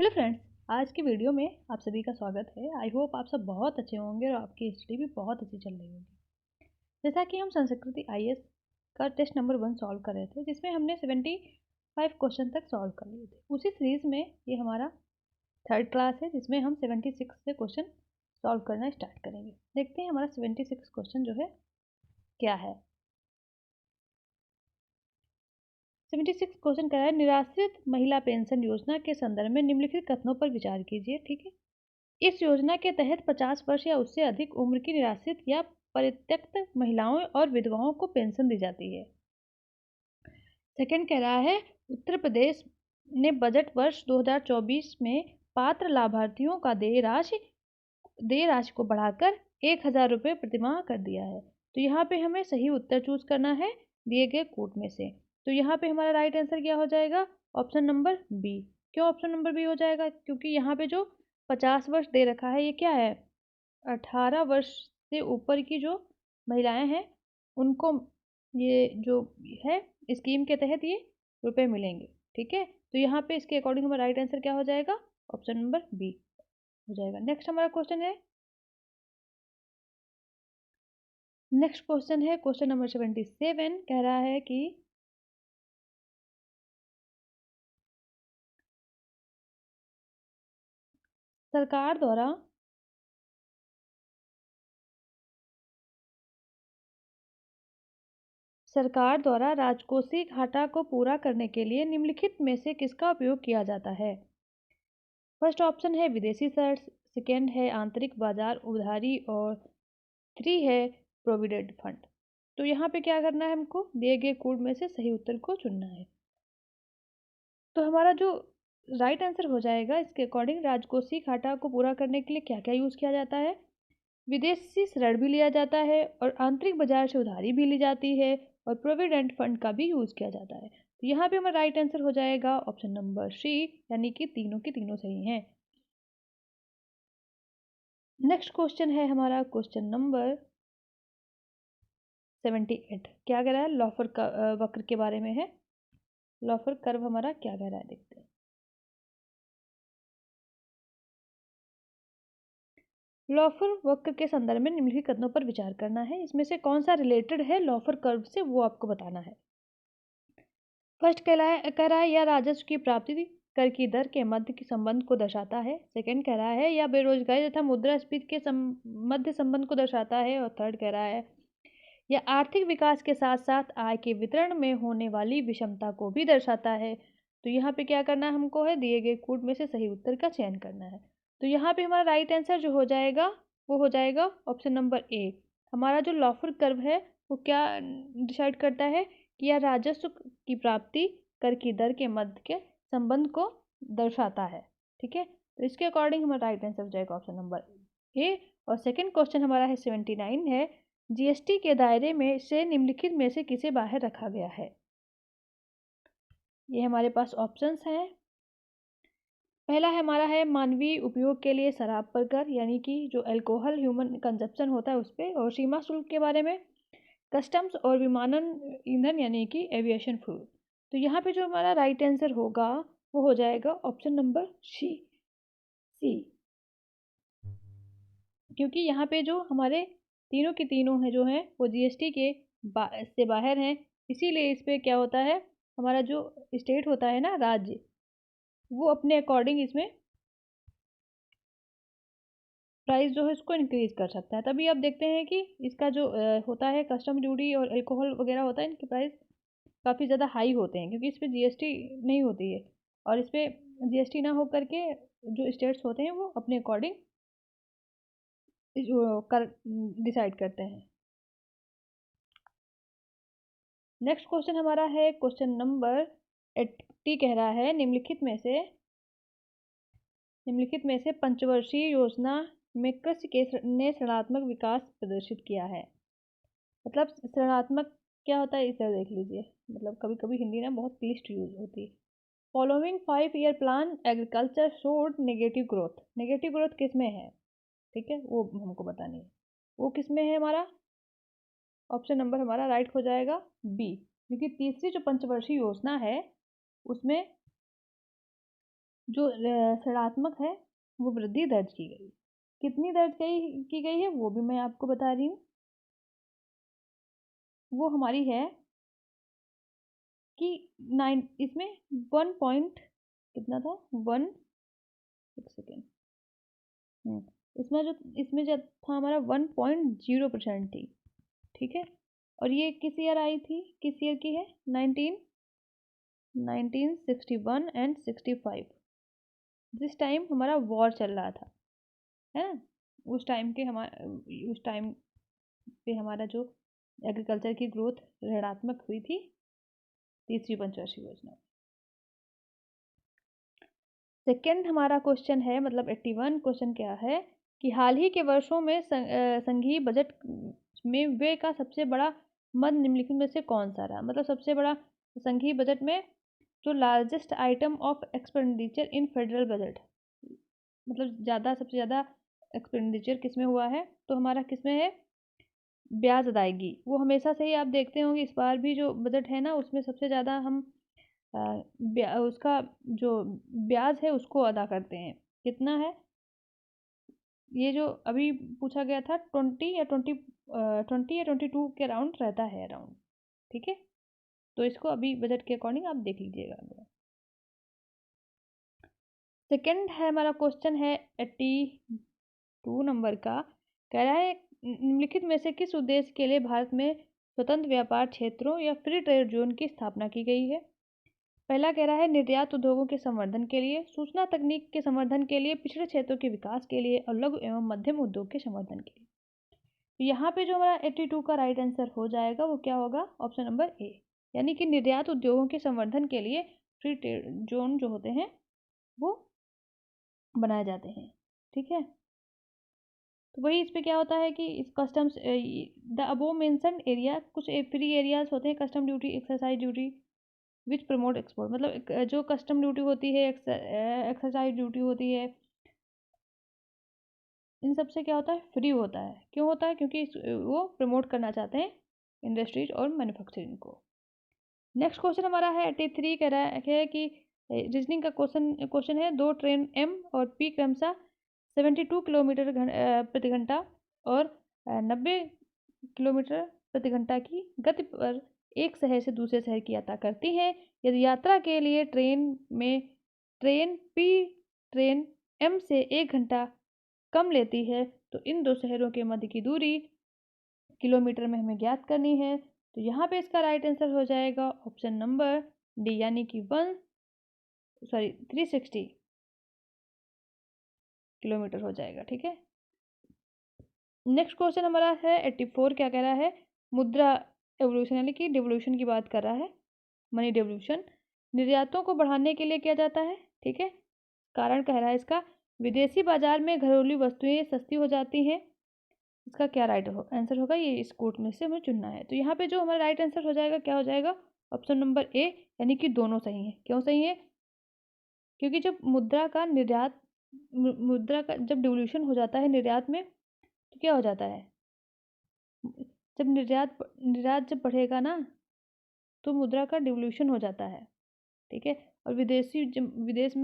Hello friends, आज की video में आप सभी का स्वागत है। आई होप आप सब बहुत अच्छे होंगे और आपकी स्टडी भी बहुत अच्छी चल रही होगी। जैसा कि हम संस्कृति आईएएस का टेस्ट नंबर 1 सॉल्व कर रहे थे, जिसमें हमने 75 क्वेश्चन तक सॉल्व कर लिए थे। उसी सीरीज में ये हमारा थर्ड क्लास है, जिसमें हम 76 से क्वेश्चन सॉल्व करना स्टार्ट करेंगे। देखते हैं हमारा 76 क्वेश्चन जो है क्या है। 76 क्वेश्चन क्या है, निराश्रित महिला पेंशन योजना के संदर्भ में निम्नलिखित कथनों पर विचार कीजिए। ठीक है, इस योजना के तहत 50 वर्ष या उससे अधिक उम्र की निराश्रित या परित्यक्त महिलाओं और विधवाओं को पेंशन दी जाती है। सेकंड कह रहा है, उत्तर प्रदेश ने बजट वर्ष 2024 में पात्र लाभार्थियों का देय राशि को बढ़ाकर 1000 रुपये प्रतिमाह कर दिया है। तो यहाँ पे हमें सही उत्तर चूज करना है दिए गए कोट में से। तो यहाँ पे हमारा राइट आंसर क्या हो जाएगा? Option number B. क्यों ऑप्शन नंबर बी हो जाएगा? क्योंकि यहाँ पे जो 50 वर्ष दे रखा है, ये क्या है? 18 वर्ष से ऊपर की जो महिलाएं हैं उनको ये जो है स्कीम के तहत ये रुपए मिलेंगे। ठीक है, तो यहाँ पे इसके अकॉर्डिंग हमारा राइट आंसर क्या हो जाएगा? ऑप्शन नंबर बी हो जाएगा। नेक्स्ट हमारा क्वेश्चन है क्वेश्चन नंबर 77 कह रहा है कि सरकार द्वारा राजकोषीय घाटा को पूरा करने के लिए निम्नलिखित में से किसका उपयोग किया जाता है? फर्स्ट ऑप्शन है विदेशी शर्त, सेकेंड है आंतरिक बाजार उधारी और 3 है प्रोविडेंट फंड। तो यहाँ पे क्या करना है, हमको दिए गए कोड में से सही उत्तर को चुनना है। तो हमारा जो राइट आंसर हो जाएगा इसके अकॉर्डिंग, राजकोषीय घाटा को पूरा करने के लिए क्या क्या यूज किया जाता है? विदेशी ऋण भी लिया जाता है और आंतरिक बाजार से उधारी भी ली जाती है और प्रोविडेंट फंड का भी यूज किया जाता है। तो यहाँ पे हमारा राइट आंसर हो जाएगा ऑप्शन नंबर सी, यानी कि तीनों की तीनों सही हैं। नेक्स्ट क्वेश्चन है हमारा क्वेश्चन नंबर 78। क्या कह रहा है? लॉफर वक्र के बारे में है। लॉफर कर्व हमारा क्या कह रहा है, देखते हैं। लॉफर वक्र के संदर्भ में निम्नलिखित कथनों पर विचार करना है। इसमें से कौन सा रिलेटेड है लॉफर कर्व से, वो आपको बताना है। फर्स्ट कह रहा है या राजस्व की प्राप्ति कर की दर के मध्य के संबंध को दर्शाता है। सेकंड कह रहा है या बेरोजगारी तथा मुद्रास्फीति के मध्य संबंध को दर्शाता है। और थर्ड कह रहा है या आर्थिक विकास के साथ साथ आय के वितरण में होने वाली विषमता को भी दर्शाता है। तो यहाँ पे क्या करना है हमको है, दिए गए कोड में से सही उत्तर का चयन करना है। तो यहाँ पे हमारा राइट आंसर जो हो जाएगा वो हो जाएगा ऑप्शन नंबर ए। हमारा जो लॉफर कर्व है वो क्या डिसाइड करता है कि यह राजस्व की प्राप्ति कर की दर के मध्य के संबंध को दर्शाता है। ठीक है, तो इसके अकॉर्डिंग हमारा राइट आंसर हो जाएगा ऑप्शन नंबर ए। और सेकंड क्वेश्चन हमारा है 79 है, जीएसटी के दायरे में से निम्नलिखित में से किसे बाहर रखा गया है? ये हमारे पास ऑप्शंस हैं। पहला हमारा है मानवीय उपयोग के लिए शराब पर कर, यानी कि जो अल्कोहल ह्यूमन कंजप्शन होता है उस पर। और सीमा शुल्क के बारे में कस्टम्स और विमानन ईंधन, यानी कि एविएशन फ्यूल। तो यहाँ पे जो हमारा राइट आंसर होगा वो हो जाएगा ऑप्शन नंबर सी। क्योंकि यहाँ पे जो हमारे तीनों की तीनों है जो हैं वो जीएसटी के से बाहर हैं, इसीलिए इस पे क्या होता है, हमारा जो स्टेट होता है ना, राज्य, वो अपने अकॉर्डिंग इसमें प्राइस जो है उसको इंक्रीज कर सकता है। तभी आप देखते हैं कि इसका जो होता है कस्टम ड्यूटी और अल्कोहल वगैरह होता है, इनके प्राइस काफ़ी ज़्यादा हाई होते हैं क्योंकि इस पर जीएसटी नहीं होती है। और इस पर जीएसटी ना हो करके जो स्टेट्स होते हैं वो अपने अकॉर्डिंग कर डिसाइड करते हैं। नेक्स्ट क्वेश्चन हमारा है क्वेश्चन नंबर 80। कह रहा है निम्नलिखित में से पंचवर्षीय योजना में कृषि के ने ऋणात्मक विकास प्रदर्शित किया है। मतलब ऋणात्मक क्या होता है इसे देख लीजिए। मतलब कभी कभी हिंदी ना बहुत क्लिष्ट यूज होती है। Following 5 year plan agriculture showed negative growth. Negative growth किस में है? ठीक है, वो हमको बतानी है। वो किस में है हमारा? ऑप्शन नंबर हमारा राइट हो जाएगा बी। क्योंकि तीसरी जो पंचवर्षीय योजना है उसमें जो ऋणात्मक है वो वृद्धि दर्ज की गई। कितनी की गई है वो भी मैं आपको बता रही हूँ। वो हमारी है कि इसमें 1 पॉइंट कितना था, 1 एक सेकेंड, इसमें जो था हमारा 1.0% थी, ठीक है। और ये किस ईयर आई थी, किस ईयर की है, 1961 एंड 65, जिस टाइम हमारा वॉर चल रहा था, है ना। उस टाइम पे हमारा जो एग्रीकल्चर की ग्रोथ ऋणात्मक हुई थी तीसरी पंचवार्षिक योजना। सेकेंड हमारा क्वेश्चन है, मतलब 81 क्वेश्चन क्या है कि हाल ही के वर्षों में संघीय बजट में व्यय का सबसे बड़ा मद निम्नलिखित में से कौन सा रहा। मतलब सबसे बड़ा संघीय बजट में जो largest item of expenditure in federal budget, मतलब सबसे ज़्यादा एक्सपेंडिचर किसमें हुआ है, तो हमारा किसमें है, ब्याज अदायगी। वो हमेशा से ही आप देखते होंगे, इस बार भी जो बजट है ना उसमें सबसे ज़्यादा हम उसका जो ब्याज है उसको अदा करते हैं। कितना है, ये जो अभी पूछा गया था 22 के अराउंड रहता है, अराउंड, ठीक है। तो इसको अभी बजट के अकॉर्डिंग आप देख लीजिएगा। सेकंड है हमारा क्वेश्चन है 82 नंबर का, कह रहा है निम्नलिखित में से किस उद्देश्य के लिए भारत में स्वतंत्र व्यापार क्षेत्रों या फ्री ट्रेड जोन की स्थापना की गई है। पहला कह रहा है निर्यात उद्योगों के संवर्धन के लिए, सूचना तकनीक के संवर्धन के लिए, पिछड़े क्षेत्रों के विकास के लिए और लघु एवं मध्यम उद्योग के संवर्धन के लिए। तो यहाँ पे जो हमारा 82 का राइट आंसर हो जाएगा वो क्या होगा, ऑप्शन नंबर ए, यानी कि निर्यात उद्योगों के संवर्धन के लिए फ्री ट्रेड जोन जो होते हैं वो बनाए जाते हैं, ठीक है। तो वही इस पे क्या होता है कि इस customs the above mentioned area, कुछ फ्री एरियाज होते हैं, कस्टम ड्यूटी, एक्सरसाइज ड्यूटी विच प्रमोट एक्सपोर्ट, मतलब जो कस्टम ड्यूटी होती है, एक्सरसाइज ड्यूटी होती है, इन सब से क्या होता है, फ्री होता है। क्यों होता है, क्योंकि वो प्रमोट करना चाहते हैं इंडस्ट्रीज और मैन्युफैक्चरिंग को। नेक्स्ट क्वेश्चन हमारा है 83, कह रहा है कि रीजनिंग का क्वेश्चन है, दो ट्रेन एम और पी क्रमशः 72 किलोमीटर प्रति घंटा और 90 किलोमीटर प्रति घंटा की गति पर एक शहर से दूसरे शहर की यात्रा करती हैं। यदि यात्रा के लिए ट्रेन पी ट्रेन एम से 1 घंटा कम लेती है तो इन दो शहरों के मध्य की दूरी किलोमीटर में हमें ज्ञात करनी है। तो यहाँ पे इसका राइट आंसर हो जाएगा ऑप्शन नंबर डी, यानी कि 360 किलोमीटर हो जाएगा, ठीक है। नेक्स्ट क्वेश्चन हमारा है 84, क्या कह रहा है, मुद्रा एवोल्यूशन यानी कि डिवोल्यूशन की बात कर रहा है, मनी डिवोल्यूशन निर्यातों को बढ़ाने के लिए किया जाता है, ठीक है। कारण कह रहा है इसका, विदेशी बाजार में घरेलू वस्तुएं सस्ती हो जाती हैं। इसका क्या राइट आंसर होगा, ये इस कोट में से हमें चुनना है। तो यहाँ पे जो हमारा राइट आंसर हो जाएगा क्या हो जाएगा, ऑप्शन नंबर ए, यानी कि दोनों सही है। क्यों सही है, क्योंकि जब मुद्रा का जब डिवोल्यूशन हो जाता है निर्यात में तो क्या हो जाता है, जब निर्यात जब बढ़ेगा ना तो मुद्रा का डिवोल्यूशन हो जाता है, ठीक है। और विदेश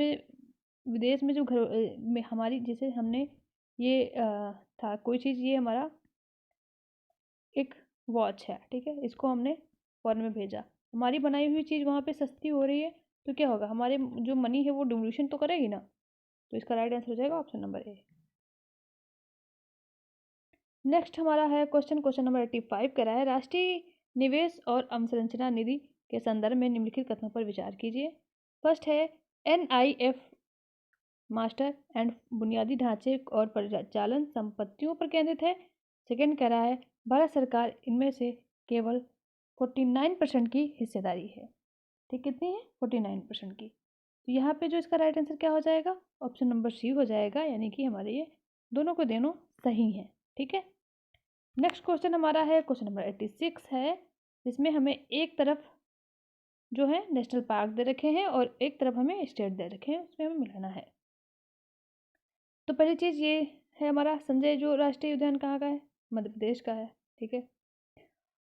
में जो घर में हमारी, जैसे हमने ये था कोई चीज़, ये हमारा एक वॉच है, ठीक है, इसको हमने फॉरेन में भेजा, हमारी बनाई हुई चीज़ वहाँ पे सस्ती हो रही है तो क्या होगा, हमारे जो मनी है वो डिवोल्यूशन तो करेगी ना। तो इसका राइट आंसर हो जाएगा ऑप्शन नंबर ए। नेक्स्ट हमारा है क्वेश्चन नंबर 85, कह रहा है राष्ट्रीय निवेश और अवसंरचना निधि के संदर्भ में निम्नलिखित कथनों पर विचार कीजिए। फर्स्ट है NIF मास्टर एंड बुनियादी ढांचे और परिचालन संपत्तियों पर केंद्रित है। सेकंड कह रहा है भारत सरकार इनमें से केवल 49% की हिस्सेदारी है, ठीक, कितनी है, 49% की। तो यहाँ पे जो इसका राइट आंसर क्या हो जाएगा, ऑप्शन नंबर सी हो जाएगा, यानी कि हमारे ये दोनों को दोनों सही हैं, ठीक है। नेक्स्ट क्वेश्चन हमारा है क्वेश्चन नंबर 86 है, जिसमें हमें एक तरफ जो है नेशनल पार्क दे रखे हैं और एक तरफ हमें स्टेट दे रखे हैं, उसमें हमें मिलाना है। तो पहली चीज़ ये है हमारा संजय जो राष्ट्रीय उद्यान कहाँ का है, मध्य प्रदेश का है, ठीक है।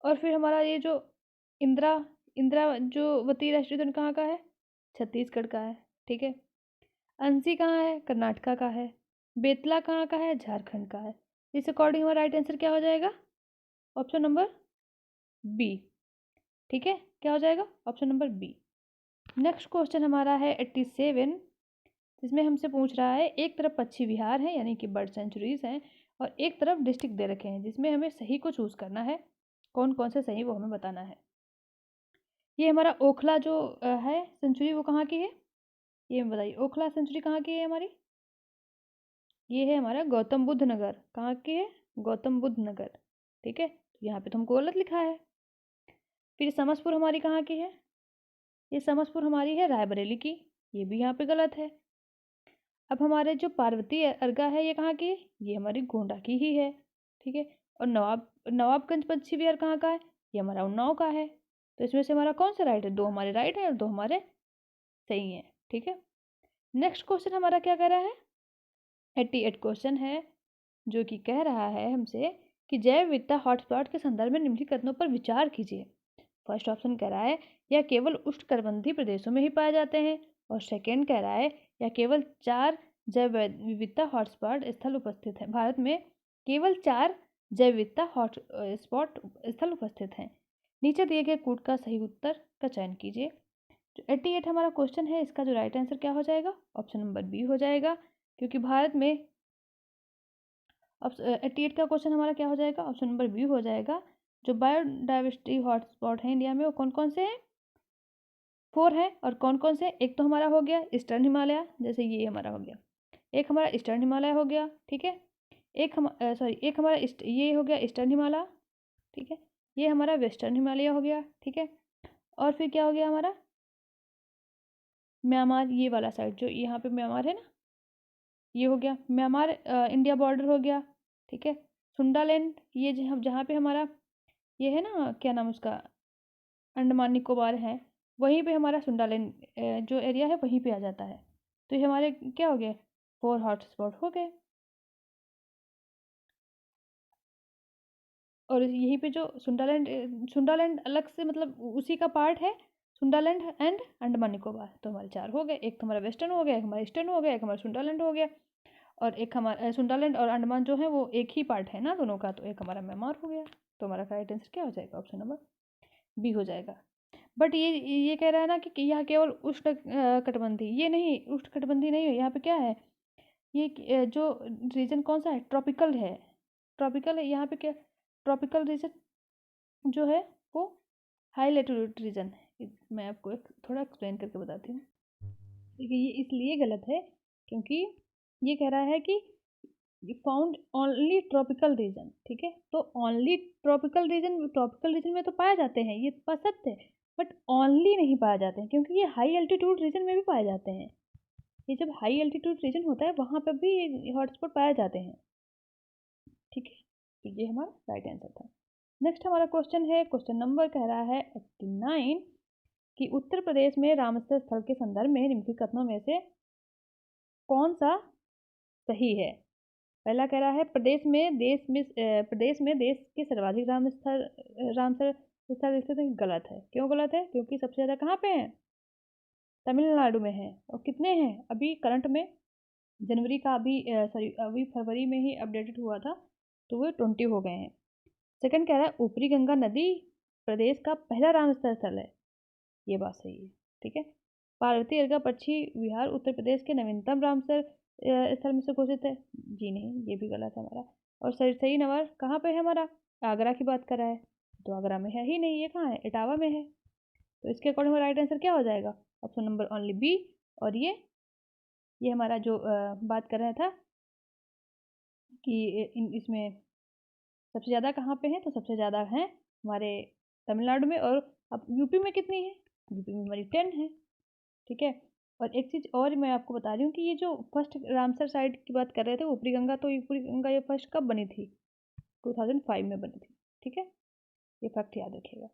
और फिर हमारा ये जो इंदिरा जो वती राष्ट्रीय उद्यान कहाँ का है, छत्तीसगढ़ का है, ठीक है। अंसी कहाँ है? कर्नाटका का है। बेतला कहाँ का है? झारखंड का है। इस अकॉर्डिंग हमारा राइट आंसर क्या हो जाएगा? Option number B. ठीक है, क्या हो जाएगा? Option number B. Next question हमारा है 87, जिसमें हमसे पूछ रहा है एक तरफ पक्षी विहार है यानी कि बर्ड सेंचुरीज हैं और एक तरफ डिस्ट्रिक्ट दे रखे हैं, जिसमें हमें सही को चूज करना है। कौन कौन से सही वो हमें बताना है। ये हमारा ओखला जो है सेंचुरी, वो कहाँ की है? ये बताइए, ओखला सेंचुरी कहाँ की है हमारी? ये है हमारा गौतम बुद्ध नगर। कहाँ की है? गौतम बुद्ध नगर। ठीक है, तो यहाँ पे तो हमको गलत लिखा है। फिर समसपुर हमारी कहाँ की है? ये समसपुर हमारी है रायबरेली की। ये भी यहाँ पे गलत है। अब हमारे जो पार्वती अर्गा है ये कहाँ की है? ये हमारी गोंडा की ही है। ठीक है, और नवाबगंज पक्षी विहार कहाँ का है? ये हमारा उन्नाव का है। तो इसमें से हमारा कौन सा राइट है? दो हमारे राइट है और दो हमारे सही है। ठीक है, नेक्स्ट क्वेश्चन हमारा क्या कह रहा है? 88 क्वेश्चन है, जो कि कह रहा है हमसे कि जैव विविधता हॉटस्पॉट के संदर्भ में निम्नलिखित कथनों पर विचार कीजिए। फर्स्ट ऑप्शन कह रहा है यह केवल उष्णकटिबंधीय प्रदेशों में ही पाए जाते हैं, और सेकेंड कह रहा है यह केवल 4 जैव विविधता हॉटस्पॉट स्थल उपस्थित हैं। भारत में केवल 4 जैव विविधता हॉटस्पॉट स्थल उपस्थित हैं। नीचे दिए गए कूट का सही उत्तर का चयन कीजिए। जो 88 हमारा क्वेश्चन है, इसका जो राइट आंसर क्या हो जाएगा? ऑप्शन नंबर बी हो जाएगा, क्योंकि भारत में 88 का क्वेश्चन हमारा क्या हो जाएगा? ऑप्शन नंबर बी हो जाएगा। जो बायोडाइवर्सिटी हॉटस्पॉट है इंडिया में, वो कौन कौन से हैं? 4 है। और कौन कौन से? एक तो हमारा हो गया ईस्टर्न हिमालय, जैसे ये हमारा हो गया, एक हमारा ईस्टर्न हिमालय हो गया। ठीक है, एक हमारा ये हो गया ईस्टर्न हिमालय। ठीक है, ये हमारा वेस्टर्न हिमालय हो गया। ठीक है, और फिर क्या हो गया हमारा? म्यांमार, ये वाला साइड जो यहाँ पे म्यांमार है ना, ये हो गया म्यांमार, इंडिया बॉर्डर हो गया। ठीक है, सुंडालैंड, ये जहाँ पे हमारा ये है ना, क्या नाम उसका, अंडमान निकोबार है, वहीं पे हमारा सुंडालैंड जो एरिया है वहीं पे आ जाता है। तो ये हमारे क्या हो गए? 4 हॉटस्पॉट हो गए। और यहीं पे जो सुंडालैंड अलग से, मतलब उसी का पार्ट है, सुंडालैंड एंड अंडमान निकोबार। तो हमारे 4 हो गए। एक तो हमारा वेस्टर्न हो गया, एक हमारा ईस्टर्न हो गया, एक हमारा सुंडालैंड हो गया, और एक हमारा सुंडालैंड और अंडमान जो है वो एक ही पार्ट है ना दोनों का, तो एक हमारा म्यांमार हो गया। तो हमारा राइट आंसर क्या हो जाएगा? ऑप्शन नंबर बी हो जाएगा। बट ये कह रहा है ना कि यहाँ केवल उष्ण कटिबंधीय, ये नहीं, उष्ण कटिबंधीय नहीं है यहाँ पे। क्या है ये जो रीजन कौन सा है? ट्रॉपिकल है। ट्रॉपिकल है यहाँ पे। क्या ट्रॉपिकल रीजन जो है वो हाई लेटीट्यूड रीजन है। मैं आपको थोड़ा एक्सप्लेन करके बताती हूँ। देखिए, ये इसलिए गलत है क्योंकि ये कह रहा है कि फाउंड ओनली ट्रॉपिकल रीजन। ठीक है, तो ओनली ट्रॉपिकल रीजन में तो पाए जाते हैं, ये बात सत्य है। बट ओनली नहीं पाए जाते हैं, क्योंकि ये हाई एल्टीट्यूड रीजन में भी पाए जाते हैं। ये जब हाई एल्टीट्यूड रीजन होता है वहाँ पर भी ये हॉटस्पॉट पाए जाते हैं। ठीक है, तो ये हमारा राइट आंसर था। नेक्स्ट हमारा क्वेश्चन है, क्वेश्चन नंबर कह रहा है 89 कि उत्तर प्रदेश में रामसर स्थल के संदर्भ में निम्नलिखित कथनों में से कौन सा सही है? पहला कह रहा है प्रदेश में देश के सर्वाधिक रामसर स्थल स्थित है। गलत है। क्यों गलत है? क्योंकि सबसे ज़्यादा कहाँ पे है? तमिलनाडु में है। और कितने हैं अभी करंट में? जनवरी का अभी फरवरी में ही अपडेटेड हुआ था, तो वो 20 हो गए हैं। सेकंड कह रहा है ऊपरी गंगा नदी प्रदेश का पहला रामसर स्थल है। ये बात सही है। ठीक है, पार्वती अर्गा पक्षी विहार उत्तर प्रदेश के नवीनतम रामसर स्थल में से घोषित है। जी नहीं, ये भी गलत है हमारा। और सही नंबर कहाँ पे है हमारा? आगरा की बात कर रहा है, तो आगरा में है ही नहीं, ये कहाँ है? इटावा में है। तो इसके अकॉर्डिंग राइट आंसर क्या हो जाएगा? Option number only B. और ये हमारा जो बात कर रहा था कि इसमें सबसे ज़्यादा कहाँ पे है, तो सबसे ज़्यादा है हमारे तमिलनाडु में। और अब यूपी में कितनी है? यूपी में हमारी 10 है। ठीक है, और एक चीज़ और मैं आपको बता रही हूँ कि ये जो फर्स्ट रामसर साइड की बात कर रहे थे ऊपरी गंगा, तो ऊपरी गंगा ये फर्स्ट कब बनी थी? 2005 में बनी थी। ठीक है, ये फैक्ट याद रखिएगा।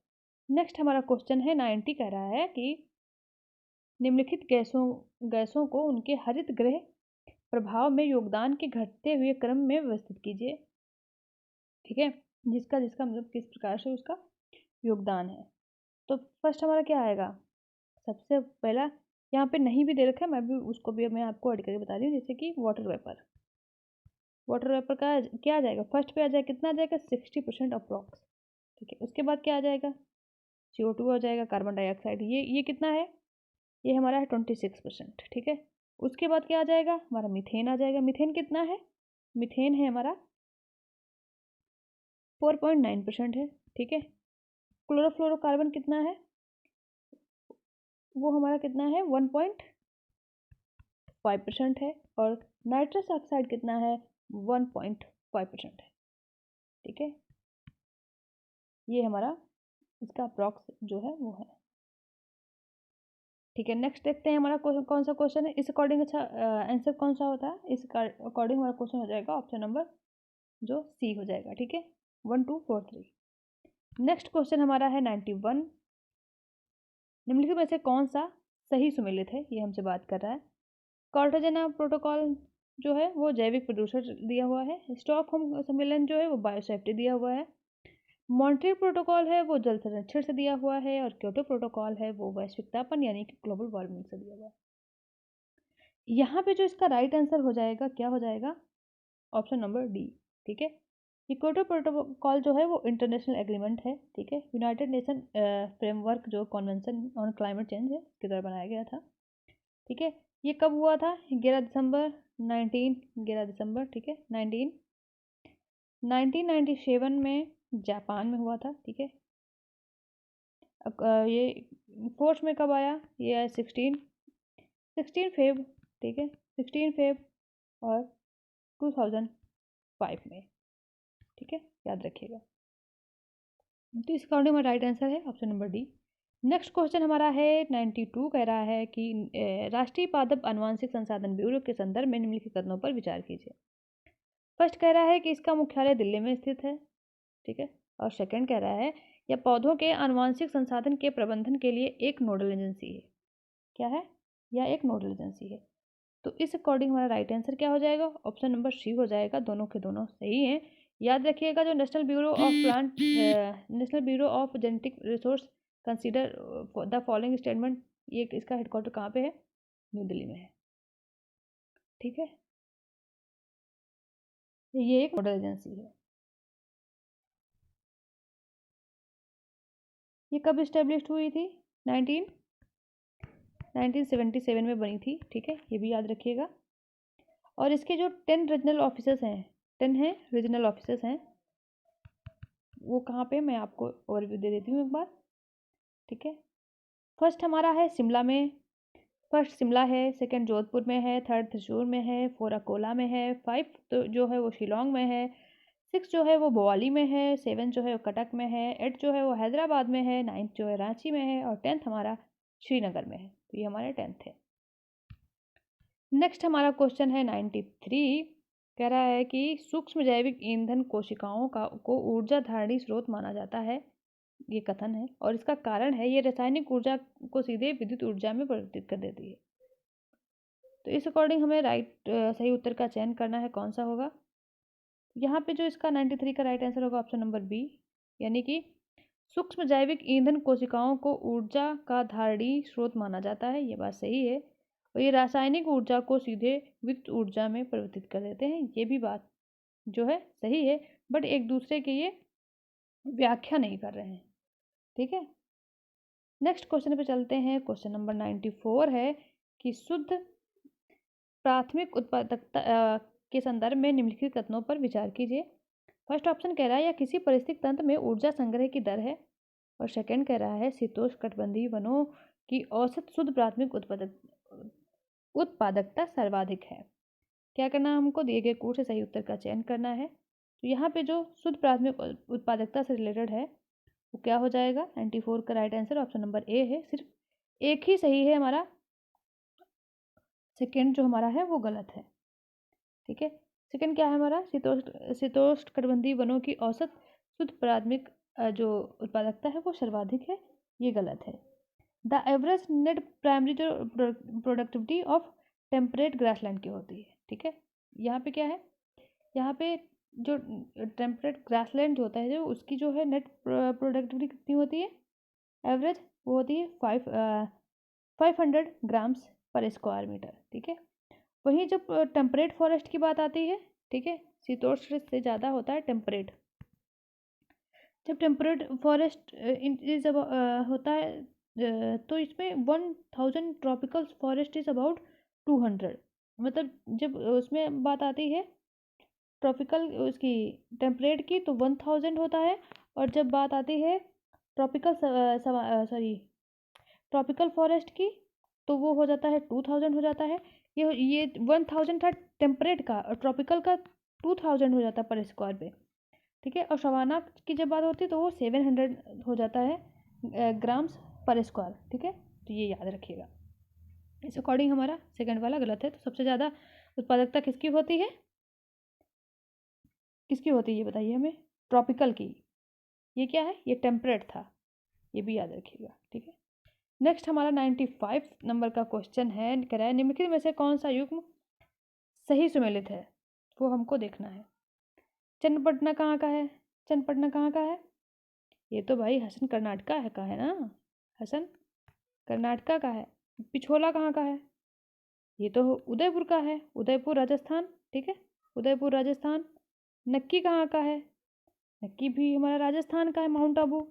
नेक्स्ट हमारा क्वेश्चन है 90, कह रहा है कि निम्नलिखित गैसों को उनके हरित गृह प्रभाव में योगदान के घटते हुए क्रम में व्यवस्थित कीजिए। ठीक है, जिसका जिसका मतलब किस प्रकार से उसका योगदान है। तो फर्स्ट हमारा क्या आएगा? सबसे पहला यहाँ पे नहीं भी दे रखा है, मैं भी उसको भी मैं आपको ऐड करके बता रही हूँ। जैसे कि वाटर वेपर, वाटर वेपर का क्या आ जाएगा, फर्स्ट पे आ जाएगा, कितना आ जाएगा 60% अप्रॉक्स, ठीक है। उसके बाद क्या आ जाएगा, CO2 आ जाएगा, कार्बन डाइऑक्साइड, ये कितना है, ये हमारा है 26%, ठीक है। उसके बाद क्या आ जाएगा, हमारा मीथेन आ जाएगा। मीथेन कितना है, मीथेन है हमारा 4.9% है, ठीक है। क्लोरोफ्लोरोकार्बन कितना है, वो हमारा कितना है 1.5% है। और नाइट्रस ऑक्साइड कितना है 1.5% है, ठीक है। ये हमारा इसका अप्रॉक्स जो है वो है, ठीक है। नेक्स्ट देखते हैं हमारा कौन सा क्वेश्चन है, इस अकॉर्डिंग अच्छा आंसर कौन सा होता है, इस अकॉर्डिंग हमारा क्वेश्चन हो जाएगा ऑप्शन नंबर जो सी हो जाएगा, ठीक है। 1 2 4 3। नेक्स्ट क्वेश्चन हमारा है 91, निम्नलिखित में से कौन सा सही सुमेलित है, ये हमसे बात कर रहा है। कार्टाजेना प्रोटोकॉल जो है वो जैविक प्रदूषण दिया हुआ है। स्टॉकहोम सम्मेलन जो है वो बायोसेफ्टी दिया हुआ है। मॉन्ट्रियल प्रोटोकॉल है वो जल संरक्षण से दिया हुआ है। और क्योटो प्रोटोकॉल है वो वैश्विक तापन यानी कि ग्लोबल वार्मिंग से दिया हुआ है। यहाँ पे जो इसका राइट आंसर हो जाएगा, क्या हो जाएगा, ऑप्शन नंबर डी, ठीक है। ये क्योटो प्रोटोकॉल जो है वो इंटरनेशनल एग्रीमेंट है, ठीक है। यूनाइटेड नेशन फ्रेमवर्क जो कॉन्वेंशन ऑन क्लाइमेट चेंज है इसके द्वारा बनाया गया था, ठीक है। ये कब हुआ था, 11 दिसंबर, ठीक है, 1997 में जापान में हुआ था, ठीक है। ये फोर्स में कब आया, ये है 16 फेब, ठीक है, 16 फेब और 2005 में, ठीक है, याद रखिएगा। तो इस अकॉर्डिंग में राइट आंसर है option number D. Next question हमारा है 92, कह रहा है कि राष्ट्रीय पादप आनुवांशिक संसाधन ब्यूरो के संदर्भ में निम्नलिखित कथनों पर विचार कीजिए। फर्स्ट कह रहा है कि इसका मुख्यालय दिल्ली में स्थित है, ठीक है। और सेकंड कह रहा है यह पौधों के आनुवांशिक संसाधन के प्रबंधन के लिए एक नोडल एजेंसी है। क्या है, यह एक नोडल एजेंसी है। तो इस अकॉर्डिंग हमारा राइट आंसर क्या हो जाएगा, ऑप्शन नंबर सी हो जाएगा। दोनों के दोनों सही हैं। याद रखिएगा जो national bureau of genetic resource consider the following statement, ये इसका हेडक्वार्टर कहाँ पे है, न्यू दिल्ली में है, ठीक है। ये एक नोडल एजेंसी है। ये कब इस्टेब्लिश हुई थी, 1977 में बनी थी, ठीक है, ये भी याद रखिएगा। और इसके जो 10 रीजनल ऑफिसर्स हैं, 10 हैं रीजनल ऑफिसर्स हैं, वो कहाँ पे, मैं आपको ओवरव्यू दे देती हूँ एक बार, ठीक है। फर्स्ट हमारा है शिमला में, फर्स्ट शिमला है, सेकंड जोधपुर में है, थर्ड त्रिशूर में है, फोर अकोला में है, 5 तो जो है वो शिलोंग में है, 6 जो है वो भोपाली में है, 7 जो है वो कटक में है, 8 जो है वो हैदराबाद में है, 9 जो है रांची में है, और 10th हमारा श्रीनगर में है। तो ये हमारे 10th है। नेक्स्ट हमारा क्वेश्चन है 93, कह रहा है कि सूक्ष्म जैविक ईंधन कोशिकाओं को ऊर्जा धारणी स्रोत माना जाता है, ये कथन है। और इसका कारण है ये रासायनिक ऊर्जा को सीधे विद्युत ऊर्जा में परिवर्तित कर देती है। तो इस अकॉर्डिंग हमें सही उत्तर का चयन करना है, कौन सा होगा। यहाँ पे जो इसका 93 का राइट आंसर होगा ऑप्शन नंबर बी, यानी कि सूक्ष्म जैविक ईंधन कोशिकाओं को ऊर्जा का धारणी स्रोत माना जाता है, ये बात सही है। और ये रासायनिक ऊर्जा को सीधे विद्युत ऊर्जा में परिवर्तित कर देते हैं, ये भी बात जो है सही है। बट एक दूसरे के ये व्याख्या नहीं कर रहे हैं, ठीक है। नेक्स्ट क्वेश्चन पे चलते हैं। क्वेश्चन नंबर 94 है कि शुद्ध प्राथमिक उत्पादकता के संदर्भ में निम्नलिखित कथनों पर विचार कीजिए। फर्स्ट ऑप्शन कह रहा है या किसी परिस्थिति तंत्र में ऊर्जा संग्रह की दर है। और सेकंड कह रहा है शीतोष्णकटिबंधीय वनों की औसत शुद्ध प्राथमिक उत्पादकता सर्वाधिक है। क्या करना है, हमको दिए गए कोड से सही उत्तर का चयन करना है। तो यहाँ पे जो शुद्ध प्राथमिक उत्पादकता से रिलेटेड है वो क्या हो जाएगा, 94 का राइट आंसर ऑप्शन नंबर ए है। सिर्फ एक ही सही है, हमारा सेकेंड जो हमारा है वो गलत है, ठीक है। सेकंड क्या है हमारा, शीतोष्णकटिबंधीय वनों की औसत शुद्ध प्राथमिक जो उत्पादकता है वो सर्वाधिक है, ये गलत है। द एवरेज नेट प्राइमरी जो प्रोडक्टिविटी ऑफ टेम्परेट ग्रासलैंड की होती है, ठीक है। यहाँ पे क्या है, यहाँ पे जो टेम्परेट ग्रासलैंड जो होता है जो उसकी जो है नेट प्रोडक्टिविटी कितनी होती है, एवरेज, वो होती है 500 ग्राम्स पर स्क्वायर मीटर, ठीक है। वहीं जब टेम्परेट फॉरेस्ट की बात आती है, ठीक है, शीतोष्ण से ज़्यादा होता है टेम्परेट। जब टेम्परेट फॉरेस्ट इज होता है तो इसमें 1000 ट्रॉपिकल फॉरेस्ट इज अबाउट 200। मतलब जब उसमें बात आती है ट्रॉपिकल उसकी टेम्परेट की तो 1000 होता है, और जब बात आती है ट्रॉपिकल ट्रॉपिकल फॉरेस्ट की तो वो हो जाता है 2000 हो जाता है। ये 1000 था टेम्परेट का, और ट्रॉपिकल का 2000 हो जाता है पर स्क्वायर पे, ठीक है। और सवाना की जब बात होती है तो वो 700 हो जाता है ग्राम्स पर स्क्वायर, ठीक है। तो ये याद रखिएगा। इस अकॉर्डिंग हमारा सेकंड वाला गलत है। तो सबसे ज़्यादा उत्पादकता किसकी होती है, किसकी होती है ये बताइए हमें, ट्रॉपिकल की। ये क्या है, ये टेम्परेट था, ये भी याद रखिएगा, ठीक है। नेक्स्ट हमारा 95 नंबर का क्वेश्चन है, कह रहा है निम्नलिखित में से कौन सा युग्म सही सुमेलित है, वो हमको देखना है। चन्नपटना कहाँ का है, चन्नपटना कहाँ का है, ये तो भाई हसन कर्नाटका है का है ना, हसन कर्नाटका का है। पिछोला कहाँ का है, ये तो उदयपुर का है, उदयपुर राजस्थान, ठीक है, उदयपुर राजस्थान। नक्की कहाँ का है, नक्की भी हमारा राजस्थान का है, माउंट आबू,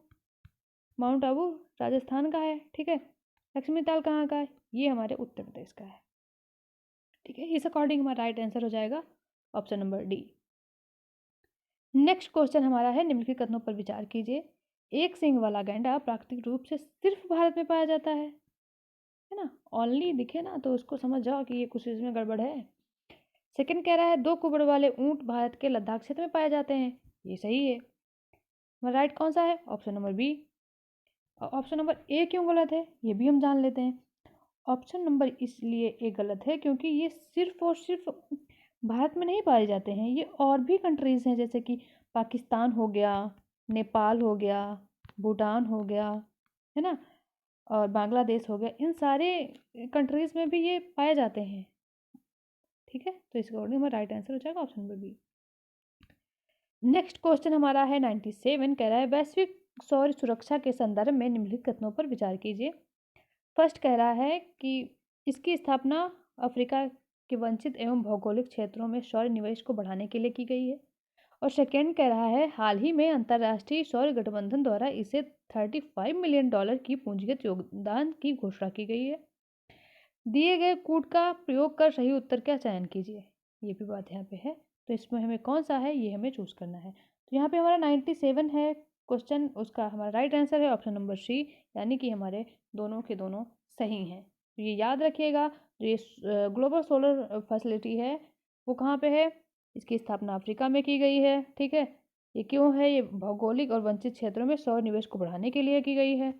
माउंट आबू राजस्थान का है, ठीक है। लक्ष्मी ताल कहाँ का है, ये हमारे उत्तर प्रदेश का है, ठीक है। इस अकॉर्डिंग हमारा राइट आंसर हो जाएगा option number D. Next question हमारा है निम्नलिखित कथनों पर विचार कीजिए। एक सींग वाला गैंडा प्राकृतिक रूप से सिर्फ भारत में पाया जाता है ना। ओनली दिखे ना तो उसको समझ जाओ कि ये कुछ इसमें गड़बड़ है। सेकंड कह रहा है दो कुबड़ वाले ऊंट भारत के लद्दाख क्षेत्र में पाए जाते हैं, ये सही है। राइट कौन सा है, option number B. Option number A क्यों गलत है, ये भी हम जान लेते हैं। ऑप्शन नंबर इसलिए ए गलत है क्योंकि ये सिर्फ और सिर्फ भारत में नहीं पाए जाते हैं, ये और भी कंट्रीज़ हैं, जैसे कि पाकिस्तान हो गया, नेपाल हो गया, भूटान हो गया, है ना, और बांग्लादेश हो गया, इन सारे कंट्रीज़ में भी ये पाए जाते हैं, ठीक है। तो इसका अकॉर्डिंग हमारा राइट आंसर हो जाएगा option number B. Next question हमारा है 97, कह रहा है वैश्विक सौर सुरक्षा के संदर्भ में निम्नलिखित कथनों पर विचार कीजिए। फर्स्ट कह रहा है कि इसकी स्थापना अफ्रीका के वंचित एवं भौगोलिक क्षेत्रों में सौर निवेश को बढ़ाने के लिए की गई है। और सेकेंड कह रहा है हाल ही में अंतर्राष्ट्रीय सौर गठबंधन द्वारा इसे $35 मिलियन की पूंजीगत योगदान की घोषणा की गई है। दिए गए कूट का प्रयोग कर सही उत्तर का चयन कीजिए, ये भी बात यहाँ पे है। तो इसमें हमें कौन सा है ये हमें चूज करना है। तो यहाँ पे हमारा 97 है क्वेश्चन, उसका हमारा राइट आंसर है ऑप्शन नंबर सी, यानी कि हमारे दोनों के दोनों सही हैं। तो ये याद रखिएगा, जो ये ग्लोबल सोलर फैसिलिटी है वो कहाँ पे है, इसकी स्थापना अफ्रीका में की गई है, ठीक है। ये क्यों है, ये भौगोलिक और वंचित क्षेत्रों में सौर निवेश को बढ़ाने के लिए की गई है,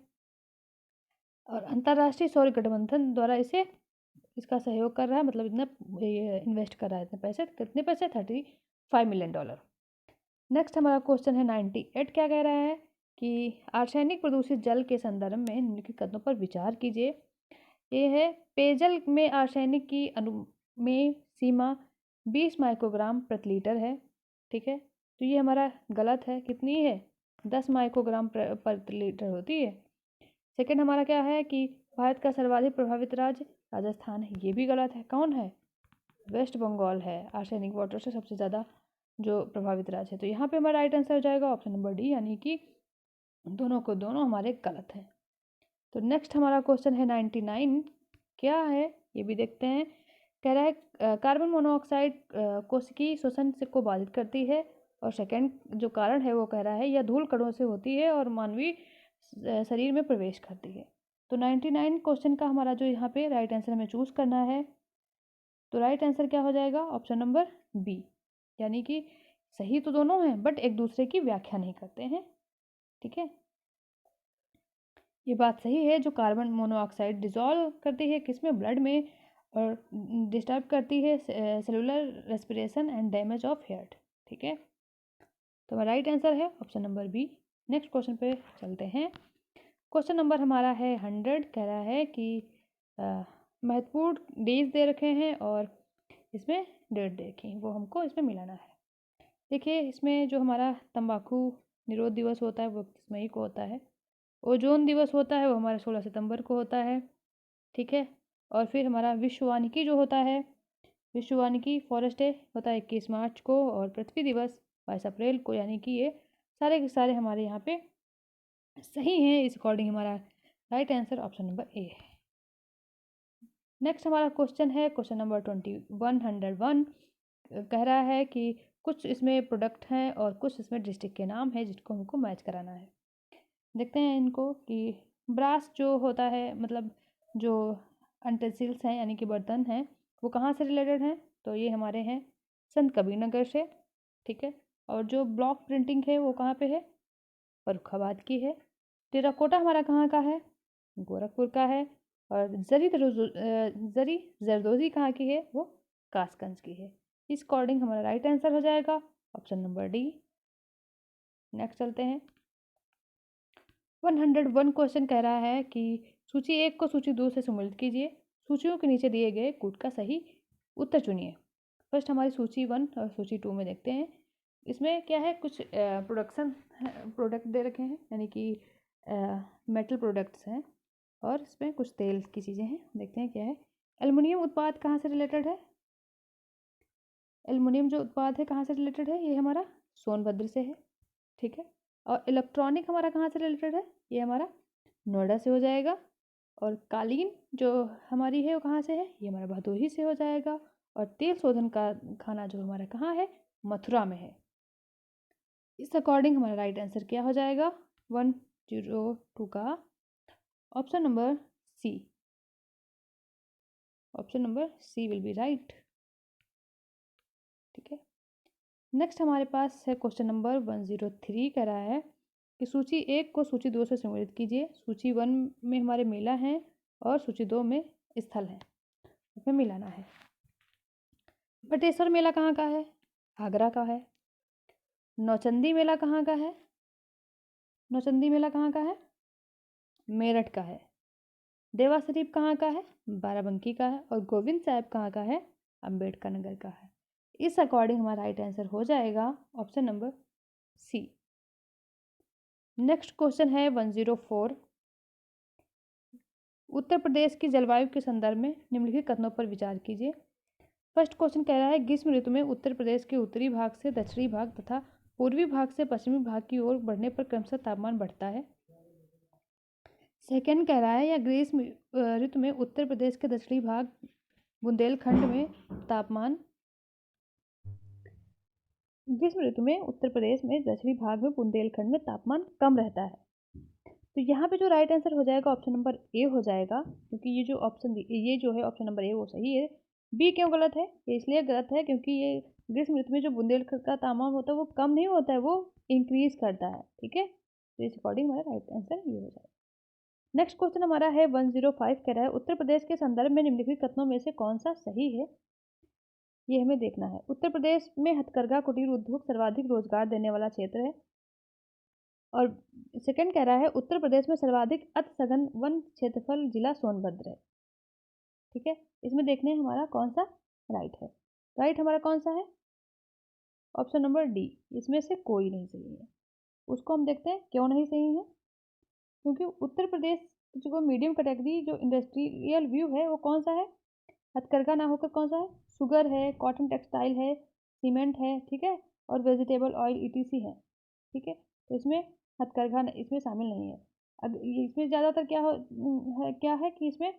और अंतर्राष्ट्रीय सौर गठबंधन द्वारा इसे इसका सहयोग कर रहा है, मतलब इतना ये इन्वेस्ट कर रहा है, इतने पैसे, कितने पैसे, $35 मिलियन। नेक्स्ट हमारा क्वेश्चन है 98, क्या कह रहा है कि आर्सेनिक प्रदूषित जल के संदर्भ में निम्नलिखित कथनों पर विचार कीजिए। ये है पेयजल में आर्सेनिक की अनुमेय सीमा 20 माइक्रोग्राम प्रति लीटर है, ठीक है। तो ये हमारा गलत है, कितनी है, 10 माइक्रोग्राम प्रति लीटर होती है। सेकंड हमारा क्या है कि भारत का सर्वाधिक प्रभावित राज्य राजस्थान है, ये भी गलत है। कौन है, वेस्ट बंगाल है आर्सेनिक वाटर से सबसे ज़्यादा जो प्रभावित राज्य है। तो यहाँ पे हमारा राइट आंसर हो जाएगा ऑप्शन नंबर डी, यानी कि दोनों को दोनों हमारे गलत हैं। तो नेक्स्ट हमारा क्वेश्चन है 99, क्या है ये भी देखते हैं। कह रहा है कार्बन मोनोऑक्साइड कोशिकीय श्वसन से को बाधित करती है, और सेकंड जो कारण है वो कह रहा है यह धूल कणों से होती है और मानवीय शरीर में प्रवेश करती है। तो 99 क्वेश्चन का हमारा जो यहाँ पे राइट आंसर हमें चूज करना है। तो राइट आंसर क्या हो जाएगा, ऑप्शन नंबर बी, यानी कि सही तो दोनों हैं बट एक दूसरे की व्याख्या नहीं करते हैं, ठीक है। ये बात सही है, जो कार्बन मोनोऑक्साइड डिजॉल्व करती है किसमें, ब्लड में, और डिस्टर्ब करती है cellular respiration and damage of heart, ठीक है। तो हमारा राइट आंसर है option number B. Next question पे चलते हैं। क्वेश्चन नंबर हमारा है 100, कह रहा है कि महत्वपूर्ण डेज दे रखे हैं और इसमें डेट देखी, वो हमको इसमें मिलाना है। देखिए इसमें जो हमारा तंबाकू निरोध दिवस होता है वो 31 मई को होता है। ओजोन दिवस होता है वो हमारा 16 सितंबर को होता है। ठीक है। और फिर हमारा विश्व वानिकी जो होता है, विश्व वानिकी फॉरेस्ट डे होता है 21 मार्च को, और पृथ्वी दिवस 22 अप्रैल को, यानी कि ये सारे के सारे हमारे यहाँ पे सही हैं। इस अकॉर्डिंग हमारा राइट आंसर ऑप्शन नंबर ए है। नेक्स्ट हमारा क्वेश्चन है क्वेश्चन नंबर 2101। कह रहा है कि कुछ इसमें प्रोडक्ट हैं और कुछ इसमें डिस्ट्रिक्ट के नाम हैं जिसको हमको मैच कराना है। देखते हैं इनको कि ब्रास जो होता है, मतलब जो अनटेंसिल्स हैं यानी कि बर्तन हैं, वो कहाँ से रिलेटेड हैं, तो ये हमारे हैं संत कबीरनगर से। ठीक है। और जो ब्लॉक प्रिंटिंग है वो कहाँ पे है, फर्रुखाबाद की है। टेराकोटा हमारा कहाँ का है, गोरखपुर का है। और जरी जरदोजी कहाँ की है, वो कासगंज की है। इस अकॉर्डिंग हमारा राइट आंसर हो जाएगा ऑप्शन नंबर डी। नेक्स्ट चलते हैं। 101 क्वेश्चन कह रहा है कि सूची 1 को सूची 2 से सम्मिलित कीजिए। सूचियों के नीचे दिए गए कूट का सही उत्तर चुनिए। फर्स्ट हमारी सूची 1 और सूची 2 में देखते हैं। इसमें क्या है, कुछ प्रोडक्ट दे रखे हैं, यानी कि मेटल प्रोडक्ट्स हैं, और इसमें कुछ तेल की चीज़ें हैं। देखते हैं क्या है। एल्युमिनियम उत्पाद कहाँ से रिलेटेड है, एल्युमिनियम जो उत्पाद है कहाँ से रिलेटेड है, ये हमारा सोनभद्र से है। ठीक है। और इलेक्ट्रॉनिक हमारा कहाँ से रिलेटेड है, ये हमारा नोएडा से हो जाएगा। और कालीन जो हमारी है वो कहाँ से है, ये हमारा भदोही से हो जाएगा। और तेल शोधन का खाना जो हमारा कहाँ है, मथुरा में है। इस अकॉर्डिंग हमारा राइट आंसर क्या हो जाएगा 102 का option number C. Option number C will be right. ठीक है। नेक्स्ट हमारे पास है क्वेश्चन नंबर 103। कह रहा है कि सूची 1 को सूची 2 से सम्मिलित कीजिए। सूची 1 में हमारे मेला हैं और सूची 2 में स्थल हैं, इसमें मिलाना है। बटेश्वर मेला कहाँ का है, आगरा का है। नौचंदी मेला कहाँ का है, नौचंदी मेला कहाँ का है, मेरठ का है। देवा शरीफ कहाँ का है, बाराबंकी का है। और गोविंद साहब कहाँ का है, अम्बेडकर नगर का है। इस अकॉर्डिंग हमारा राइट आंसर हो जाएगा option number C. Next question है 104। उत्तर प्रदेश की जलवायु के संदर्भ में निम्नलिखित कथनों पर विचार कीजिए। फर्स्ट क्वेश्चन कह रहा है ग्रीष्म ऋतु में उत्तर प्रदेश के उत्तरी भाग से दक्षिणी भाग तथा पूर्वी भाग से पश्चिमी भाग की ओर बढ़ने पर क्रमशः तापमान बढ़ता है। सेकेंड कह रहा है या ग्रीष्म ऋतु में उत्तर प्रदेश के दक्षिणी भाग बुंदेलखंड में तापमान, ग्रीष्म ऋतु में उत्तर प्रदेश में दक्षिणी भाग में बुंदेलखंड में तापमान कम रहता है। तो यहाँ पे जो राइट आंसर हो जाएगा ऑप्शन नंबर ए हो जाएगा, क्योंकि ये जो ऑप्शन ये जो है ऑप्शन नंबर ए वो सही है। बी क्यों गलत है, ये इसलिए गलत है क्योंकि ये ग्रीष्म ऋतु में जो बुंदेलखंड का तापमान होता है वो कम नहीं होता है, वो इंक्रीज करता है। ठीक है। तो इस अकॉर्डिंग हमारा राइट आंसर ये हो जाएगा। नेक्स्ट क्वेश्चन हमारा है 105। कह रहा है उत्तर प्रदेश के संदर्भ में निम्नलिखित कथनों में से कौन सा सही है, ये हमें देखना है। उत्तर प्रदेश में हथकरघा कुटीर उद्योग सर्वाधिक रोजगार देने वाला क्षेत्र है। और सेकंड कह रहा है उत्तर प्रदेश में सर्वाधिक अति सघन वन क्षेत्रफल जिला सोनभद्र है। ठीक है। इसमें देखने हैं हमारा कौन सा राइट है। राइट हमारा कौन सा है, ऑप्शन नंबर डी। इसमें से कोई नहीं सही है। उसको हम देखते हैं क्यों नहीं सही है। क्योंकि उत्तर प्रदेश जो मीडियम कैटेगरी जो इंडस्ट्रियल व्यू है वो कौन सा है, हथकरघा ना होकर कौन सा है, शुगर है, कॉटन टेक्सटाइल है, सीमेंट है। ठीक है। और वेजिटेबल ऑयल ईटीसी है। ठीक है। तो इसमें हथकरघा इसमें शामिल नहीं है। इसमें ज़्यादातर क्या है कि इसमें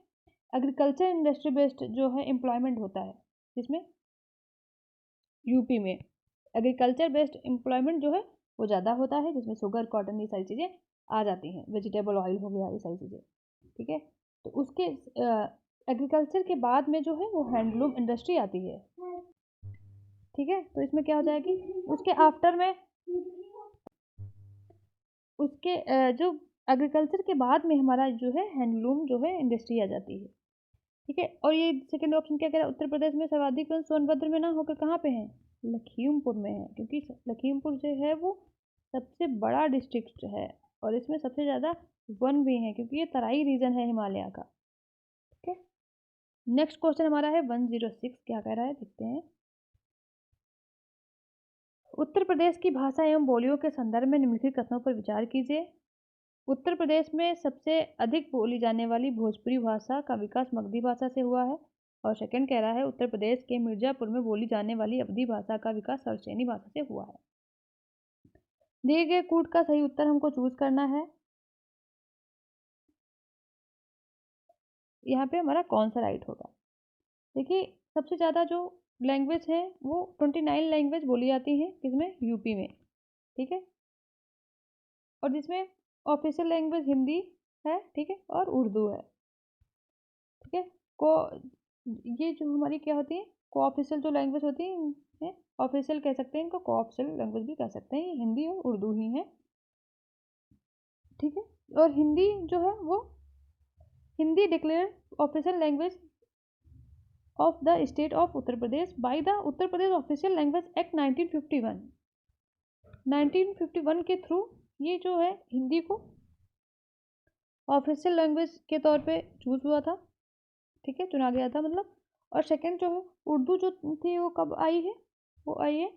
एग्रीकल्चर इंडस्ट्री बेस्ड जो है एम्प्लॉयमेंट होता है, जिसमें यूपी में एग्रीकल्चर बेस्ड एम्प्लॉयमेंट जो है वो ज़्यादा होता है, जिसमें शुगर कॉटन ये सारी चीज़ें आ जाती हैं, वेजिटेबल ऑयल हो गया, ये सारी चीज़ें। ठीक है। तो उसके एग्रीकल्चर के बाद में जो है वो हैंडलूम इंडस्ट्री आती है। ठीक है। तो इसमें क्या हो जाएगी, उसके आफ्टर में उसके जो एग्रीकल्चर के बाद में हमारा जो है हैंडलूम जो है इंडस्ट्री आ जाती है। ठीक है। और ये सेकंड ऑप्शन क्या कह रहा है, उत्तर प्रदेश में सर्वाधिक वन सोनभद्र में ना होकर कहाँ पे है, लखीमपुर में है। क्योंकि लखीमपुर जो है वो सबसे बड़ा डिस्ट्रिक्ट है और इसमें सबसे ज़्यादा वन भी है, क्योंकि ये तराई रीजन है हिमालय का। ठीक है। नेक्स्ट क्वेश्चन हमारा है 106। क्या कह रहा है देखते हैं। उत्तर प्रदेश की भाषा एवं बोलियों के संदर्भ में निम्नलिखित कथनों पर विचार कीजिए। उत्तर प्रदेश में सबसे अधिक बोली जाने वाली भोजपुरी भाषा का विकास मगधी भाषा से हुआ है। और सेकंड कह रहा है उत्तर प्रदेश के मिर्जापुर में बोली जाने वाली अवधी भाषा का विकास सरसेनी भाषा से हुआ है। दिए गए कूट का सही उत्तर हमको चूज करना है। यहाँ पे हमारा कौन सा राइट होगा? देखिए, सबसे ज़्यादा जो लैंग्वेज है वो 29 लैंग्वेज बोली जाती हैं किसमें? यूपी में, ठीक है। और जिसमें ऑफिशियल लैंग्वेज हिंदी है, ठीक है, और उर्दू है, ठीक है। को ये जो हमारी क्या होती है, को ऑफिशियल जो लैंग्वेज होती है, ऑफिशियल कह सकते हैं इनको, को ऑफिशियल लैंग्वेज भी कह सकते हैं, ये हिंदी और उर्दू ही है, ठीक है। और हिंदी जो है वो Hindi declare official language of the state of Uttar Pradesh by the Uttar Pradesh official language act 1951 के थ्रू ये जो है हिंदी को ऑफिशियल लैंग्वेज के तौर पे चूज हुआ था, ठीक है, चुना गया था मतलब। और सेकंड जो है उर्दू जो थी वो कब आई है? वो आई है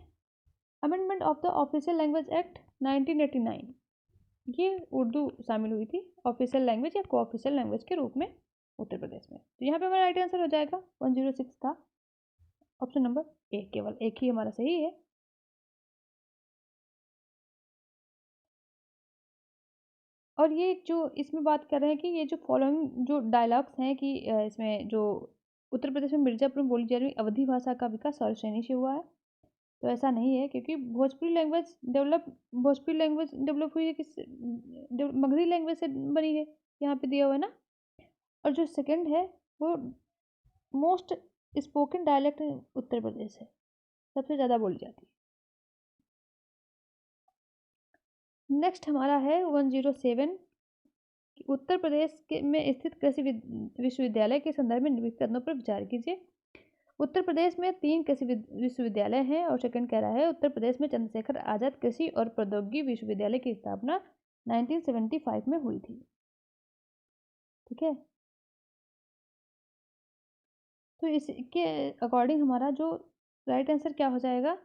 amendment of the official language act 1989, ये उर्दू शामिल हुई थी ऑफिशियल लैंग्वेज या को ऑफिशियल लैंग्वेज के रूप में उत्तर प्रदेश में। तो यहाँ पे हमारा राइट आंसर हो जाएगा 106 का ऑप्शन नंबर ए, केवल एक ही हमारा सही है। और ये जो इसमें बात कर रहे हैं कि ये जो फॉलोइंग जो डायलॉग्स हैं कि इसमें जो उत्तर प्रदेश में मिर्जापुर में बोली जा रही अवधी भाषा का विकास सौरश्रेणी से हुआ है, तो ऐसा नहीं है क्योंकि भोजपुरी लैंग्वेज डेवलप हुई है मगधी लैंग्वेज से बनी है, यहाँ पे दिया हुआ है ना। और जो सेकंड है वो most spoken dialect Uttar Pradesh है, सबसे ज़्यादा बोली जाती है। नेक्स्ट हमारा है 107, उत्तर प्रदेश के में स्थित कृषि विश्वविद्यालय के संदर्भ में निम्नलिखित कथनों पर विचार कीजिए। उत्तर प्रदेश में 3 कृषि विश्वविद्यालय हैं। और सेकंड कह रहा है उत्तर प्रदेश में चंद्रशेखर आजाद कृषि और प्रौद्योगिकी विश्वविद्यालय की स्थापना 1975 में हुई थी, ठीक है। तो इसके अकॉर्डिंग हमारा जो राइट आंसर क्या हो जाएगा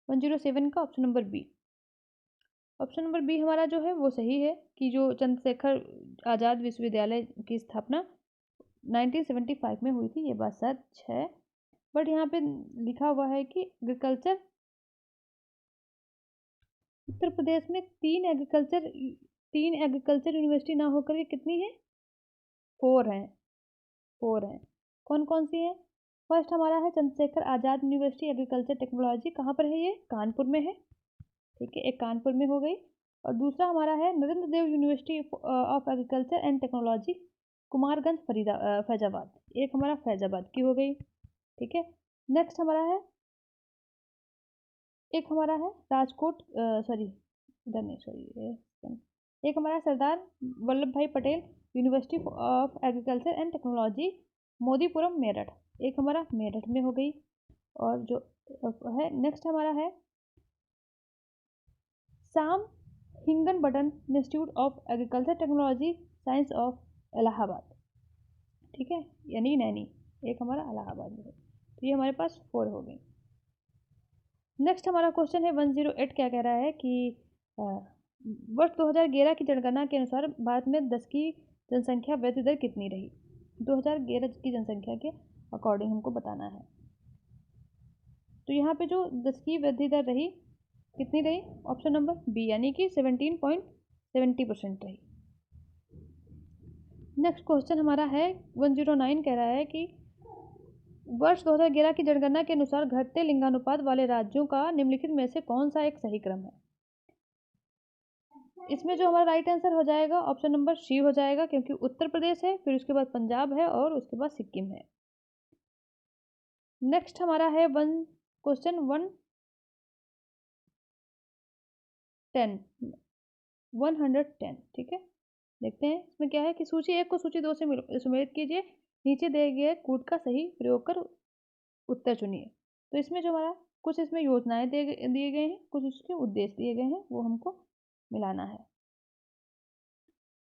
107 का option number B. Option number B हमारा जो है वो सही है कि जो चंद्रशेखर आज़ाद विश्वविद्यालय की स्थापना 1975 में हुई थी, ये बात सच है। बट यहाँ पे लिखा हुआ है कि एग्रीकल्चर उत्तर प्रदेश में तीन एग्रीकल्चर यूनिवर्सिटी ना होकर के कितनी है? 4 हैं, 4 हैं। कौन कौन सी है? फर्स्ट हमारा है Chandrashekhar Azad university agriculture technology, कहाँ पर है ये? कानपुर में है, ठीक है, एक कानपुर में हो गई। और दूसरा हमारा है Narendra Dev University of Agriculture and Technology Kumarganj Faizabad, एक हमारा फैजाबाद की हो गई, ठीक है। नेक्स्ट हमारा है एक हमारा है राजकोट, सॉरी इधर नहीं, सॉरी, एक हमारा सरदार वल्लभ भाई Patel university of Agriculture and technology Modipuram Meerut, एक हमारा मेरठ में हो गई। और जो है नेक्स्ट हमारा है साम हिंगन button institute of agriculture technology science of Allahabad, ठीक है, यानी नैनी, एक हमारा इलाहाबाद में है। तो ये हमारे पास 4 हो गई। नेक्स्ट हमारा क्वेश्चन है 108, क्या कह रहा है कि वर्ष 2011 की जनगणना के अनुसार भारत में 10 की जनसंख्या वृद्धि दर कितनी रही? 2011 की जनसंख्या के अकॉर्डिंग हमको बताना है। तो यहाँ पे जो 10 की वृद्धि दर रही कितनी रही? ऑप्शन नंबर बी, यानी कि 17.70% रही। नेक्स्ट क्वेश्चन हमारा है 109, कह रहा है कि वर्ष 2011 की जनगणना के अनुसार घटते लिंगानुपात वाले राज्यों का निम्नलिखित में से कौन सा एक सही क्रम है? इसमें जो हमारा राइट आंसर हो जाएगा ऑप्शन नंबर सी हो जाएगा, क्योंकि उत्तर प्रदेश है, फिर उसके बाद पंजाब है और उसके बाद सिक्किम है। नेक्स्ट हमारा है क्वेश्चन 110, ठीक है। देखते हैं इसमें क्या है कि सूची 1 को सूची 2 से सुमेलित कीजिए, नीचे दिए गए कूट का सही प्रयोग कर उत्तर चुनिए। तो इसमें जो हमारा कुछ इसमें योजनाएं दिए गए हैं, कुछ उसके उद्देश्य दिए गए हैं, वो हमको मिलाना है।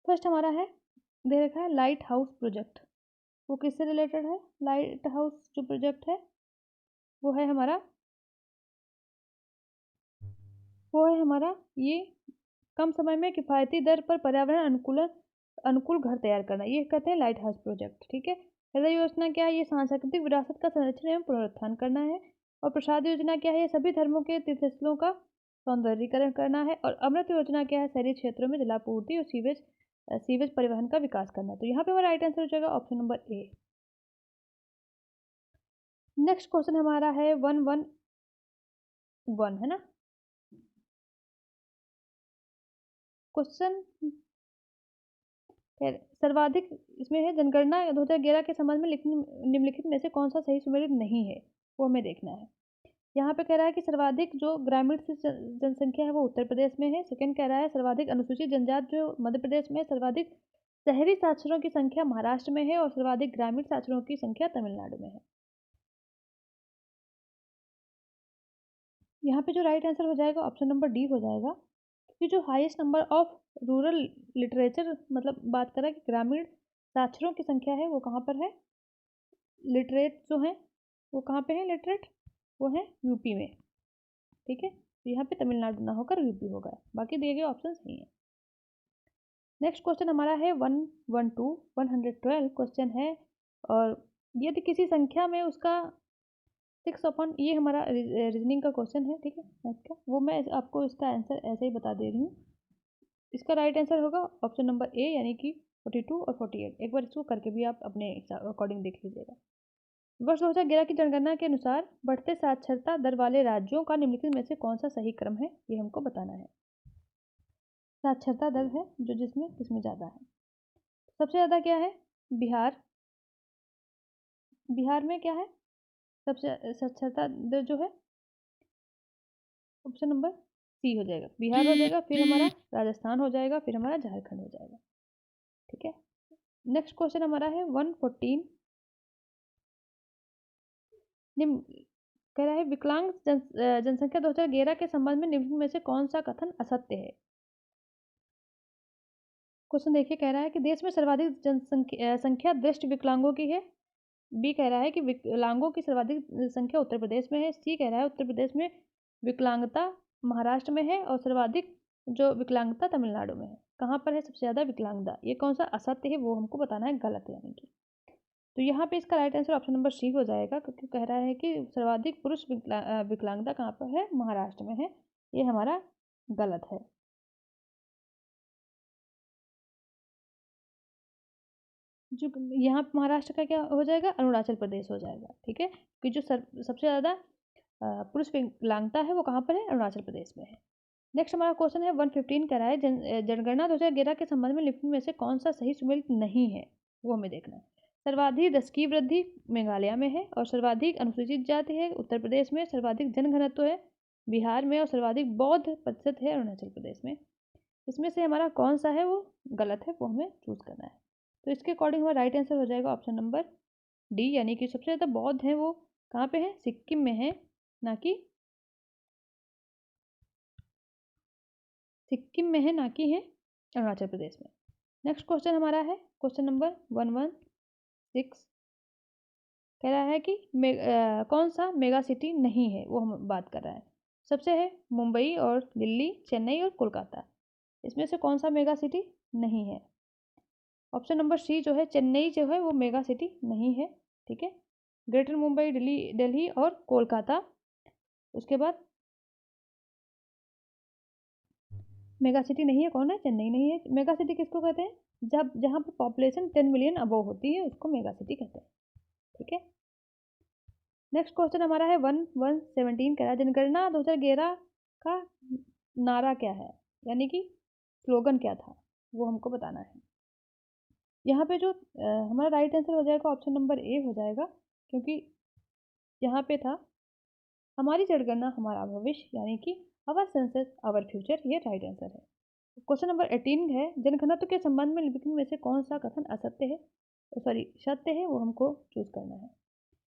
फर्स्ट हमारा है दे रखा है लाइट हाउस प्रोजेक्ट, वो किससे रिलेटेड है? लाइट हाउस जो प्रोजेक्ट है वो है हमारा ये कम समय में किफ़ायती दर पर पर्यावरण अनुकूल घर तैयार करना, ये कहते हैं लाइट हाउस प्रोजेक्ट। ठीक है। हृदय योजना क्या है? ये सांस्कृतिक विरासत का संरक्षण एवं पुनरुत्थान करना है। और प्रसाद योजना क्या है? ये सभी धर्मों के तीर्थस्थलों का सौंदर्यीकरण करना है। और अमृत योजना क्या है? शहरी क्षेत्रों में जलापूर्ति और सीवेज परिवहन का विकास करना है। तो यहाँ पे हमारा राइट आंसर हो जाएगा ऑप्शन नंबर ए। नेक्स्ट क्वेश्चन हमारा है 111 है ना। क्वेश्चन सर्वाधिक इसमें है जनगणना 2011 के संबंध में निम्नलिखित में से कौन सा सही सुमेलित नहीं है, वो हमें देखना है। यहाँ पे कह रहा है कि सर्वाधिक जो ग्रामीण जनसंख्या है वो उत्तर प्रदेश में है। सेकंड कह रहा है सर्वाधिक अनुसूचित जनजाति जो मध्य प्रदेश में है। सर्वाधिक शहरी साक्षरों की संख्या महाराष्ट्र में है और सर्वाधिक ग्रामीण साक्षरों की संख्या तमिलनाडु में है। यहाँ पे जो राइट आंसर हो जाएगा ऑप्शन नंबर डी हो जाएगा, क्योंकि जो highest number of rural literature मतलब बात करें कि ग्रामीण साक्षरों की संख्या है वो कहाँ पर है, लिटरेट जो है वो कहाँ पे है लिटरेट, वो है यूपी में। ठीक है। तो यहाँ पे तमिलनाडु ना होकर यूपी होगा, बाकी दिए गए ऑप्शन सही है। नेक्स्ट क्वेश्चन हमारा है 112 क्वेश्चन है। और यदि किसी संख्या में उसका 6 ये हमारा रीजनिंग का क्वेश्चन है। ठीक है, मैथ का, वो मैं आपको इसका आंसर ऐसे ही बता दे रही हूँ। इसका राइट आंसर होगा ऑप्शन नंबर ए, यानी कि 42 और 48। एक बार इसको करके भी आप अपने अकॉर्डिंग देख लीजिएगा। वर्ष 2011 की जनगणना के अनुसार बढ़ते साक्षरता दर वाले राज्यों का निम्नलिखित में से कौन सा सही क्रम है, ये हमको बताना है। साक्षरता दर है जो जिसमें किसमें ज़्यादा है। सबसे ज़्यादा क्या है? बिहार। बिहार में क्या है सबसे साक्षरता दर जो है? ऑप्शन नंबर सी हो जाएगा, बिहार हो जाएगा, फिर हमारा राजस्थान हो जाएगा, फिर हमारा झारखंड हो जाएगा। ठीक है। नेक्स्ट क्वेश्चन हमारा है 114। निम्न कह रहा है विकलांग जनसंख्या 2011 के संबंध में निम्न में से कौन सा कथन असत्य है। क्वेश्चन देखिए, कह रहा है कि देश में सर्वाधिक संख्या दृष्टि विकलांगों की है। बी कह रहा है कि विकलांगों की सर्वाधिक संख्या उत्तर प्रदेश में है। सी कह रहा है उत्तर प्रदेश में विकलांगता महाराष्ट्र में है और सर्वाधिक जो विकलांगता तमिलनाडु में है। कहाँ पर है सबसे ज़्यादा विकलांगता, ये कौन सा असत्य है वो हमको बताना है, गलत है यानी कि। तो यहाँ पे इसका right answer option number C हो जाएगा, क्योंकि कह रहा है कि सर्वाधिक पुरुष विकलांगता कहाँ पर है, महाराष्ट्र में है। ये हमारा गलत है। जो यहाँ महाराष्ट्र का क्या हो जाएगा, अरुणाचल प्रदेश हो जाएगा। ठीक है, कि जो सबसे ज़्यादा पुरुष विकलांगता है वो कहाँ पर है, अरुणाचल प्रदेश में है। नेक्स्ट हमारा क्वेश्चन है 115 कह रहा है जनगणना 2011 के संबंध में निम्न में से कौन सा सही सुमेलित नहीं है, वो हमें देखना है। सर्वाधिक 10 की वृद्धि मेघालय में है और सर्वाधिक अनुसूचित जाति है उत्तर प्रदेश में, सर्वाधिक जनघनत्व है बिहार में और सर्वाधिक बौद्ध प्रतिशत है अरुणाचल प्रदेश में। इसमें से हमारा कौन सा है वो गलत है, वो हमें चूज करना है। तो इसके अकॉर्डिंग हमारा राइट आंसर हो जाएगा ऑप्शन नंबर डी, यानी कि सबसे ज़्यादा बौद्ध हैं वो कहाँ पे है, सिक्किम में है, ना कि सिक्किम में है, ना कि है अरुणाचल प्रदेश में। नेक्स्ट क्वेश्चन हमारा है क्वेश्चन नंबर 116। कह रहा है कि कौन सा मेगा सिटी नहीं है, वो हम बात कर रहा है। सबसे है मुंबई और दिल्ली, चेन्नई और कोलकाता। इसमें से कौन सा मेगा सिटी नहीं है? ऑप्शन नंबर सी जो है चेन्नई जो है वो मेगा सिटी नहीं है। ठीक है, ग्रेटर मुंबई, दिल्ली और कोलकाता। उसके बाद मेगा सिटी नहीं है, कौन है, चेन्नई नहीं है। मेगा सिटी किसको कहते हैं, जब जहाँ पर पॉपुलेशन 10 मिलियन अबव होती है उसको मेगा सिटी कहते हैं। ठीक है। नेक्स्ट क्वेश्चन हमारा है 1117 कह रहा है जनगणना 2011 का नारा क्या है, यानी कि स्लोगन क्या था, वो हमको बताना है। यहाँ पे जो हमारा राइट आंसर हो जाएगा ऑप्शन नंबर ए हो जाएगा, क्योंकि यहाँ पे था हमारी जनगणना हमारा भविष्य, यानी कि आवर सेंसस आवर फ्यूचर, ये राइट आंसर है। क्वेश्चन नंबर 18 है जनघनत्व के संबंध में निम्नलिखित में से कौन सा कथन असत्य है, सत्य है, वो हमको चूज करना है।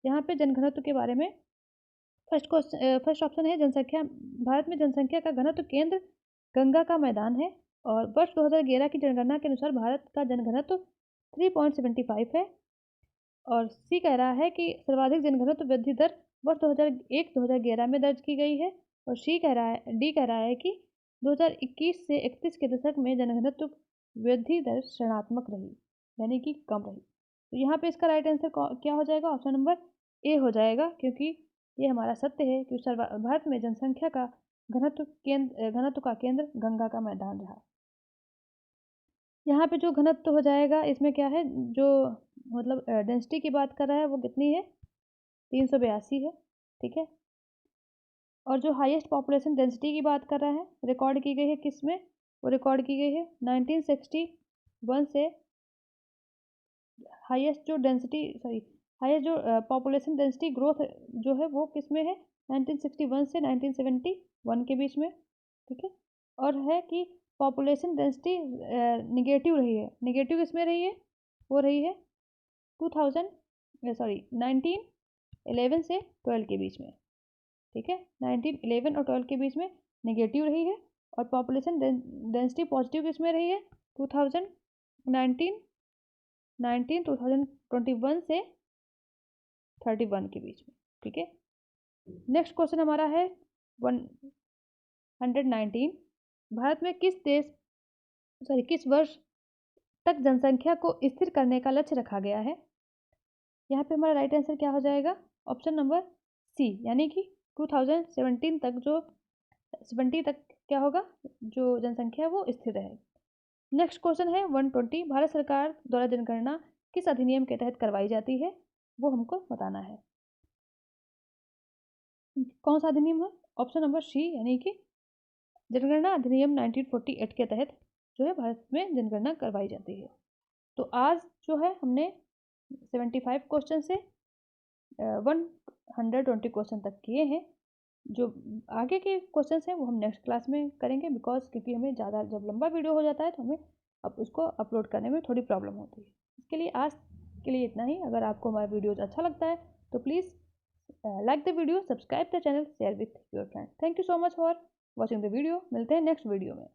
यहाँ पे जनघनत्व के बारे में फर्स्ट ऑप्शन है जनसंख्या, भारत में जनसंख्या का घनत्व केंद्र गंगा का मैदान है और वर्ष 2011 की जनगणना के अनुसार भारत का जनघनत्व 3.75 है। और सी कह रहा है कि सर्वाधिक जनघनत्व वृद्धि दर वर्ष 2001-2011 में दर्ज की गई है। और डी कह रहा है कि 2021 से 31 के दशक में जनघनत्व वृद्धि दर ऋणात्मक रही, यानी कि कम रही। तो यहाँ पे इसका राइट आंसर क्या हो जाएगा? ऑप्शन नंबर ए हो जाएगा, क्योंकि ये हमारा सत्य है कि भारत में जनसंख्या का घनत्व का केंद्र गंगा का मैदान रहा। यहाँ पे जो घनत्व हो जाएगा इसमें क्या है, जो मतलब डेंसिटी की बात कर रहा है वो कितनी है? 382 है, ठीक है। और जो हाईएस्ट पॉपुलेशन डेंसिटी की बात कर रहा है, रिकॉर्ड की गई है किस में? वो रिकॉर्ड की गई है 1961 से। हाईएस्ट जो पॉपुलेशन डेंसिटी ग्रोथ जो है वो किस में है? 1961 से 1971 के बीच में, ठीक है। और है कि पॉपुलेशन डेंसिटी निगेटिव रही है। निगेटिव किसमें रही है? वो रही है 1911 से 12 के बीच में, ठीक है। 1911 और 12 के बीच में नेगेटिव रही है। और पॉपुलेशन डेंसिटी पॉजिटिव किसमें रही है? 2021 से 31 के बीच में, ठीक है। नेक्स्ट क्वेश्चन हमारा है 119। भारत में किस वर्ष तक जनसंख्या को स्थिर करने का लक्ष्य रखा गया है? यहाँ पे हमारा राइट आंसर क्या हो जाएगा? ऑप्शन नंबर सी, यानी कि 2017 तक जो 70 तक क्या होगा, जो जनसंख्या वो स्थिर रहे। नेक्स्ट क्वेश्चन है 120। भारत सरकार द्वारा जनगणना किस अधिनियम के तहत करवाई जाती है? वो हमको बताना है। कौन सा अधिनियम है? ऑप्शन नंबर सी, यानी कि जनगणना अधिनियम 1948 के तहत जो है भारत में जनगणना करवाई जाती है। तो आज जो है हमने 75 क्वेश्चन से 120 क्वेश्चन तक किए हैं। जो आगे के क्वेश्चन हैं वो हम नेक्स्ट क्लास में करेंगे, क्योंकि हमें ज़्यादा जब लंबा वीडियो हो जाता है तो हमें अब उसको अपलोड करने में थोड़ी प्रॉब्लम होती है। इसके लिए आज के लिए इतना ही। अगर आपको हमारा वीडियोज़ अच्छा लगता है तो please like the video, subscribe the channel, share with your friend. Thank you so much for watching the video. मिलते हैं नेक्स्ट वीडियो में।